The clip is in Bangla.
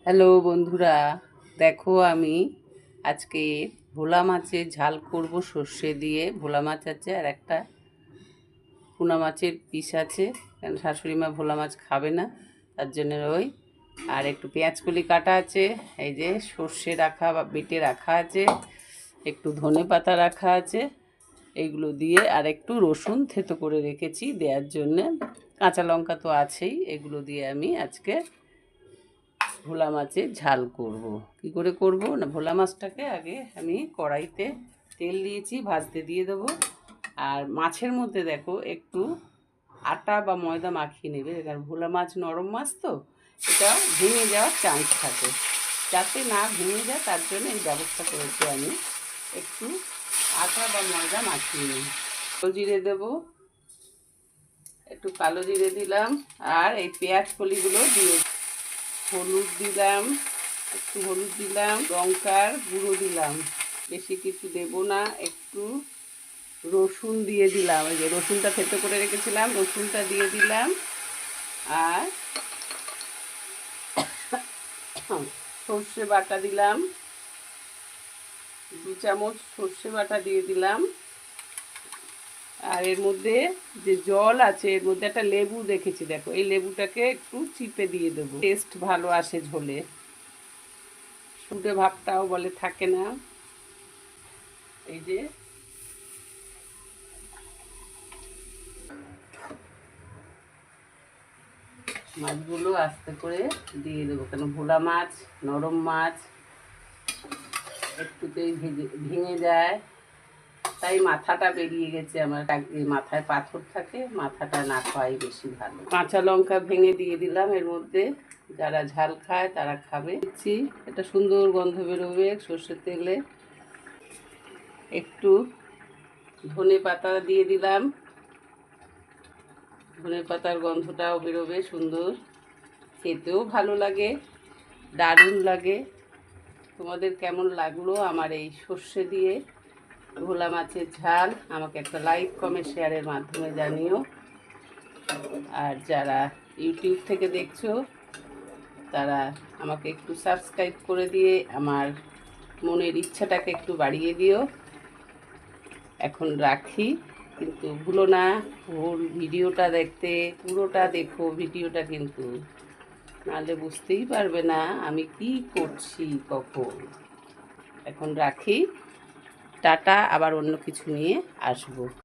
হ্যালো বন্ধুরা, দেখো আমি আজকে ভোলা মাছের ঝাল করব সর্ষে দিয়ে। ভোলা মাছ আছে আর একটা পোনা মাছের পিস আছে, কারণ শাশুড়ি মা ভোলা মাছ খাবে না, তার জন্য ওই। আর একটু পেঁয়াজ কলি কাটা আছে, এই যে সর্ষে রাখা বা বেটে রাখা আছে, একটু ধনে পাতা রাখা আছে, এইগুলো দিয়ে আর একটু রসুন থেতো করে রেখেছি দেওয়ার জন্যে। কাঁচা লঙ্কা তো আছেই। এগুলো দিয়ে আমি আজকে ভোলা মাছের ঝাল করব। কি করে করব না, ভোলা মাছটাকে আগে আমি কড়াইতে তেল দিয়েছি, ভাজতে দিয়ে দেবো। আর মাছের মধ্যে দেখো একটু আটা বা ময়দা মাখিয়ে নেবে, কারণ ভোলা মাছ নরম মাছ তো, এটা ভেঙে যাওয়ার চান্স থাকে। যাতে না ভেঙে যায় তার জন্য এই ব্যবস্থা করেছি আমি। একটু আটা বা ময়দা মাখিয়ে নিই। কালো জিরে দেবো, একটু কালো জিরে দিলাম। আর এই পেঁয়াজ কলিগুলো দিয়ে হলুদ দিলাম, একটু হলুদ দিলাম, লঙ্কার গুঁড়ো দিলাম, বেশি কিছু দেব না। একটু রসুন দিয়ে দিলাম, এই যে রসুনটা থেতো করে রেখেছিলাম, রসুনটা দিয়ে দিলাম। আর সর্ষে বাটা দিলাম, 2 চামচ সর্ষে বাটা দিয়ে দিলাম। আর এর মধ্যে যে জল আছে, এর মধ্যে একটা লেবু দেখেছি, দেখো এই লেবুটাকে একটু চিপে দিয়ে দেবো, টেস্ট ভালো আসে ঝোলে, শুটে ভাবটাও বলে থাকে না। এই যে মাছগুলো আস্তে করে দিয়ে দেবো, কেন ভোলা মাছ নরম মাছ, একটুতেই ভেঙে যায়। তাই মাথাটা বেরিয়ে গেছে আমার, মাথায় পাথর থাকে, মাথাটা না খাওয়াই বেশি ভালো। কাঁচা লঙ্কা ভেঙে দিয়ে দিলাম এর মধ্যে, যারা ঝাল খায় তারা খাবে। দিচ্ছি, এটা সুন্দর গন্ধ বেরোবে সর্ষের তেলে। একটু ধনে পাতা দিয়ে দিলাম, ধনে পাতার গন্ধটাও বেরোবে সুন্দর, খেতেও ভালো লাগে, দারুণ লাগে। তোমাদের কেমন লাগলো আমার এই সর্ষে দিয়ে ভোলা মাছের ঝাল, আমাকে একটা লাইক কমেন্ট শেয়ারের মাধ্যমে জানিও। আর যারা ইউটিউব থেকে দেখছো তারা আমাকে একটু সাবস্ক্রাইব করে দিয়ে আমার মনের ইচ্ছাটাকে একটু বাড়িয়ে দিও। এখন রাখি, কিন্তু ভুলো না ওর ভিডিওটা দেখতে, পুরোটা দেখো ভিডিওটা, কিন্তু নাহলে বুঝতেই পারবে না আমি কি করছি কখন। এখন রাখি, টাটা, আবার অন্য কিছু নিয়ে আসবো।